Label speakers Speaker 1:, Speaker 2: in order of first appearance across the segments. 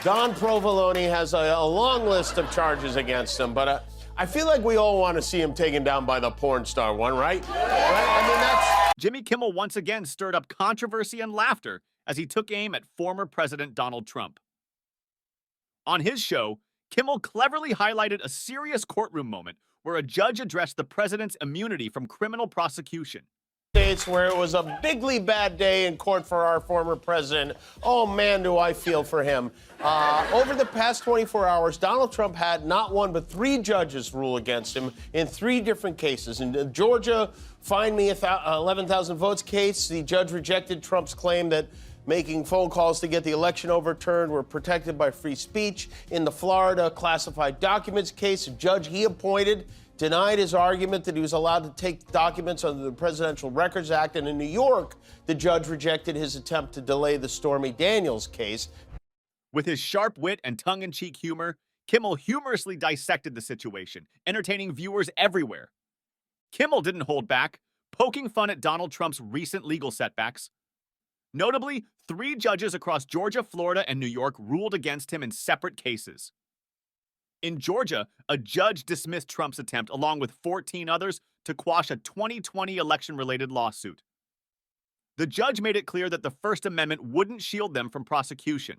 Speaker 1: Don Provolone has a long list of charges against him, but I feel like we all want to see him taken down by the porn star one, right? Right? I mean, that's...
Speaker 2: Jimmy Kimmel once again stirred up controversy and laughter as he took aim at former President Donald Trump. On his show, Kimmel cleverly highlighted a serious courtroom moment where a judge addressed the president's immunity from criminal prosecution.
Speaker 1: States where it was a bigly bad day in court for our former president. Oh, man, do I feel for him. Over the past 24 hours, Donald Trump had not one but 3 judges rule against him in 3 different cases. In the Georgia Find Me 11,000 Votes case, the judge rejected Trump's claim that making phone calls to get the election overturned were protected by free speech. In the Florida classified documents case, a judge he appointed denied his argument that he was allowed to take documents under the Presidential Records Act. And in New York, the judge rejected his attempt to delay the Stormy Daniels case.
Speaker 2: With his sharp wit and tongue-in-cheek humor, Kimmel humorously dissected the situation, entertaining viewers everywhere. Kimmel didn't hold back, poking fun at Donald Trump's recent legal setbacks. Notably, 3 judges across Georgia, Florida, and New York ruled against him in separate cases. In Georgia, a judge dismissed Trump's attempt, along with 14 others, to quash a 2020 election-related lawsuit. The judge made it clear that the First Amendment wouldn't shield them from prosecution.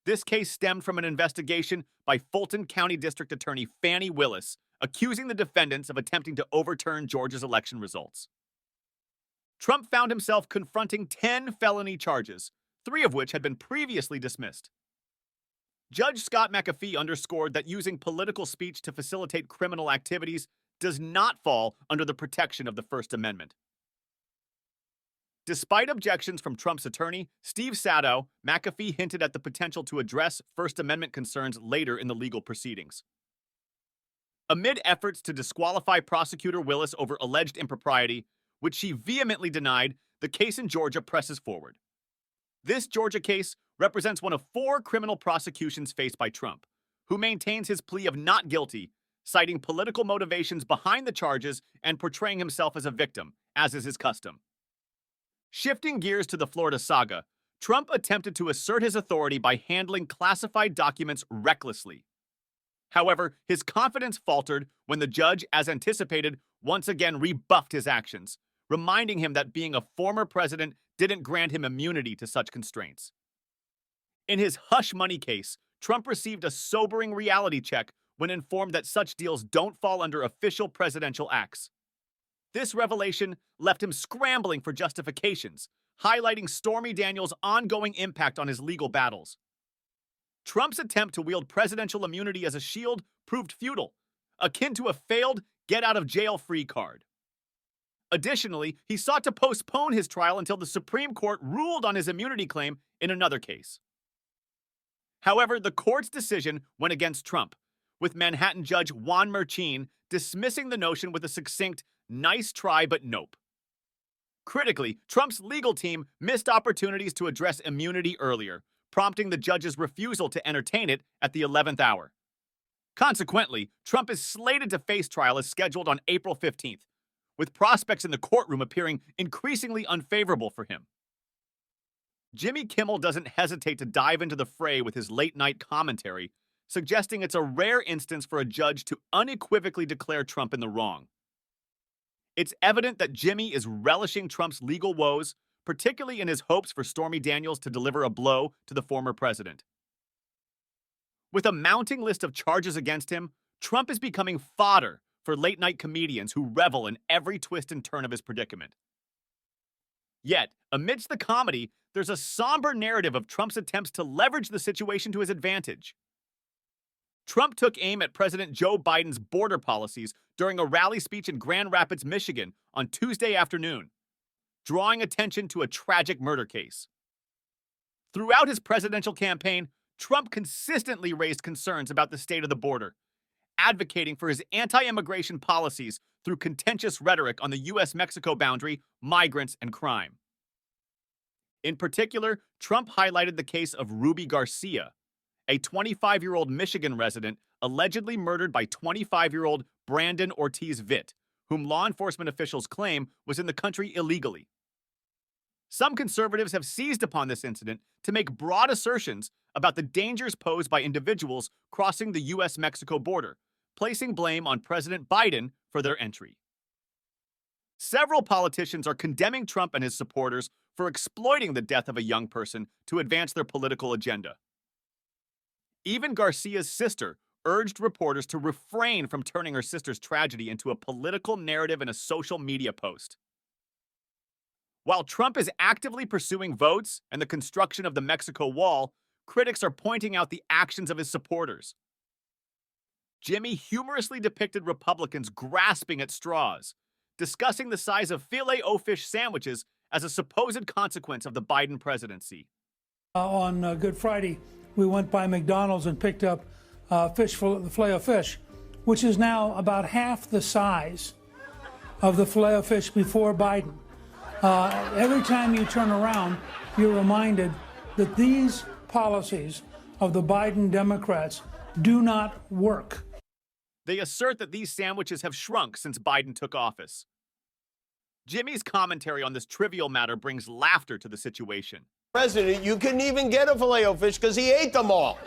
Speaker 2: This case stemmed from an investigation by Fulton County District Attorney Fannie Willis, accusing the defendants of attempting to overturn Georgia's election results. Trump found himself confronting 10 felony charges, 3 of which had been previously dismissed. Judge Scott McAfee underscored that using political speech to facilitate criminal activities does not fall under the protection of the First Amendment. Despite objections from Trump's attorney, Steve Sadow, McAfee hinted at the potential to address First Amendment concerns later in the legal proceedings. Amid efforts to disqualify prosecutor Willis over alleged impropriety, which she vehemently denied, the case in Georgia presses forward. This Georgia case represents one of 4 criminal prosecutions faced by Trump, who maintains his plea of not guilty, citing political motivations behind the charges and portraying himself as a victim, as is his custom. Shifting gears to the Florida saga, Trump attempted to assert his authority by handling classified documents recklessly. However, his confidence faltered when the judge, as anticipated, once again rebuffed his actions, reminding him that being a former president didn't grant him immunity to such constraints. In his hush money case, Trump received a sobering reality check when informed that such deals don't fall under official presidential acts. This revelation left him scrambling for justifications, highlighting Stormy Daniels' ongoing impact on his legal battles. Trump's attempt to wield presidential immunity as a shield proved futile, akin to a failed get-out-of-jail-free card. Additionally, he sought to postpone his trial until the Supreme Court ruled on his immunity claim in another case. However, the court's decision went against Trump, with Manhattan Judge Juan Merchin dismissing the notion with a succinct, "Nice try, but nope." Critically, Trump's legal team missed opportunities to address immunity earlier, prompting the judge's refusal to entertain it at the 11th hour. Consequently, Trump is slated to face trial as scheduled on April 15th, with prospects in the courtroom appearing increasingly unfavorable for him. Jimmy Kimmel doesn't hesitate to dive into the fray with his late-night commentary, suggesting it's a rare instance for a judge to unequivocally declare Trump in the wrong. It's evident that Jimmy is relishing Trump's legal woes, particularly in his hopes for Stormy Daniels to deliver a blow to the former president. With a mounting list of charges against him, Trump is becoming fodder for late-night comedians who revel in every twist and turn of his predicament. Yet, amidst the comedy, there's a somber narrative of Trump's attempts to leverage the situation to his advantage. Trump took aim at President Joe Biden's border policies during a rally speech in Grand Rapids, Michigan on Tuesday afternoon, drawing attention to a tragic murder case. Throughout his presidential campaign, Trump consistently raised concerns about the state of the border, advocating for his anti-immigration policies through contentious rhetoric on the U.S.-Mexico boundary, migrants, and crime. In particular, Trump highlighted the case of Ruby Garcia, a 25-year-old Michigan resident allegedly murdered by 25-year-old Brandon Ortiz Vitt, whom law enforcement officials claim was in the country illegally. Some conservatives have seized upon this incident to make broad assertions about the dangers posed by individuals crossing the U.S.-Mexico border, placing blame on President Biden for their entry. Several politicians are condemning Trump and his supporters for exploiting the death of a young person to advance their political agenda. Even Garcia's sister urged reporters to refrain from turning her sister's tragedy into a political narrative in a social media post. While Trump is actively pursuing votes and the construction of the Mexico Wall, critics are pointing out the actions of his supporters. Jimmy humorously depicted Republicans grasping at straws, discussing the size of filet-o-fish sandwiches as a supposed consequence of the Biden presidency.
Speaker 3: On Good Friday, we went by McDonald's and picked up the filet-o-fish, which is now about half the size of the filet-o-fish before Biden. Every time you turn around, you're reminded that these policies of the Biden Democrats do not work.
Speaker 2: They assert that these sandwiches have shrunk since Biden took office. Jimmy's commentary on this trivial matter brings laughter to the situation.
Speaker 1: President, you couldn't even get a filet-o-fish because he ate them all.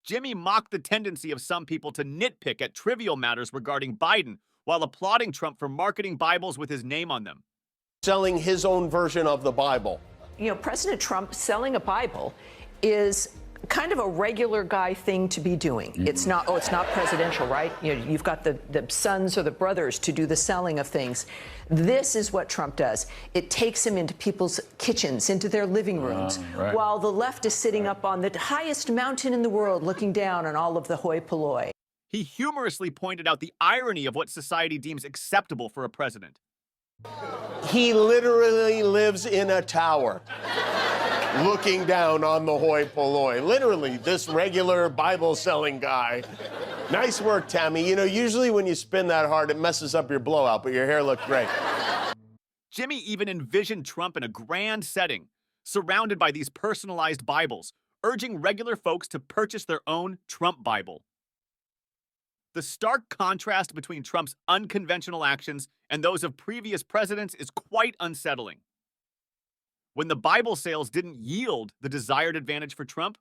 Speaker 2: Jimmy mocked the tendency of some people to nitpick at trivial matters regarding Biden while applauding Trump for marketing Bibles with his name on them.
Speaker 1: Selling his own version of the Bible.
Speaker 4: You know, President Trump selling a Bible is kind of a regular guy thing to be doing. It's not presidential, right? You know, you've got the sons or the brothers to do the selling of things. This is what Trump does. It takes him into people's kitchens, into their living rooms, while the left is sitting up on the highest mountain in the world looking down on all of the hoi polloi.
Speaker 2: He humorously pointed out the irony of what society deems acceptable for a president.
Speaker 1: He literally lives in a tower, looking down on the hoi polloi. Literally, this regular Bible-selling guy. Nice work, Tammy. You know, usually when you spin that hard, it messes up your blowout, but your hair looked great.
Speaker 2: Jimmy even envisioned Trump in a grand setting, surrounded by these personalized Bibles, urging regular folks to purchase their own Trump Bible. The stark contrast between Trump's unconventional actions and those of previous presidents is quite unsettling. When the Bible sales didn't yield the desired advantage for Trump,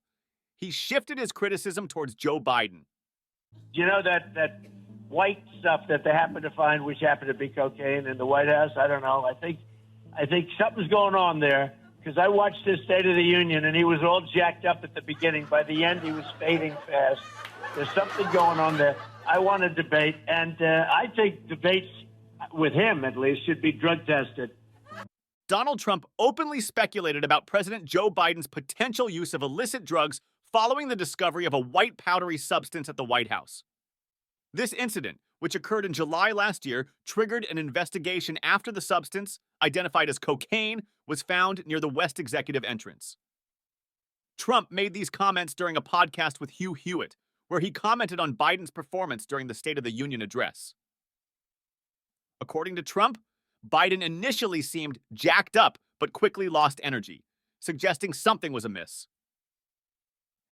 Speaker 2: he shifted his criticism towards Joe Biden.
Speaker 5: You know that white stuff that they happen to find, which happened to be cocaine in the White House? I don't know. I think something's going on there, because I watched his State of the Union, and he was all jacked up at the beginning. By the end, he was fading fast. There's something going on there. I want to debate, and I think debates, with him at least, should be drug tested.
Speaker 2: Donald Trump openly speculated about President Joe Biden's potential use of illicit drugs following the discovery of a white powdery substance at the White House. This incident, which occurred in July last year, triggered an investigation after the substance, identified as cocaine, was found near the West Executive entrance. Trump made these comments during a podcast with Hugh Hewitt, where he commented on Biden's performance during the State of the Union address. According to Trump, Biden initially seemed jacked up but quickly lost energy, suggesting something was amiss.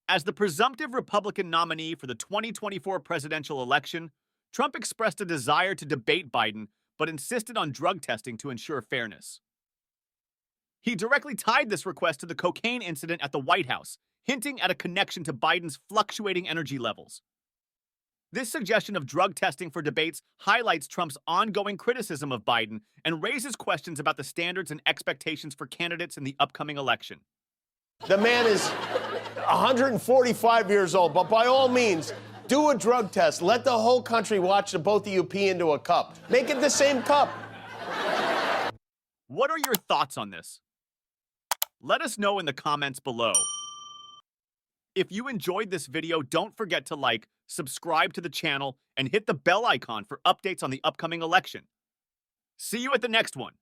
Speaker 2: As the presumptive Republican nominee for the 2024 presidential election, Trump expressed a desire to debate Biden but insisted on drug testing to ensure fairness. He directly tied this request to the cocaine incident at the White House, hinting at a connection to Biden's fluctuating energy levels. This suggestion of drug testing for debates highlights Trump's ongoing criticism of Biden and raises questions about the standards and expectations for candidates in the upcoming election.
Speaker 1: The man is 145 years old, but by all means, do a drug test. Let the whole country watch the both of you pee into a cup. Make it the same cup.
Speaker 2: What are your thoughts on this? Let us know in the comments below. If you enjoyed this video, don't forget to like, subscribe to the channel, and hit the bell icon for updates on the upcoming election. See you at the next one.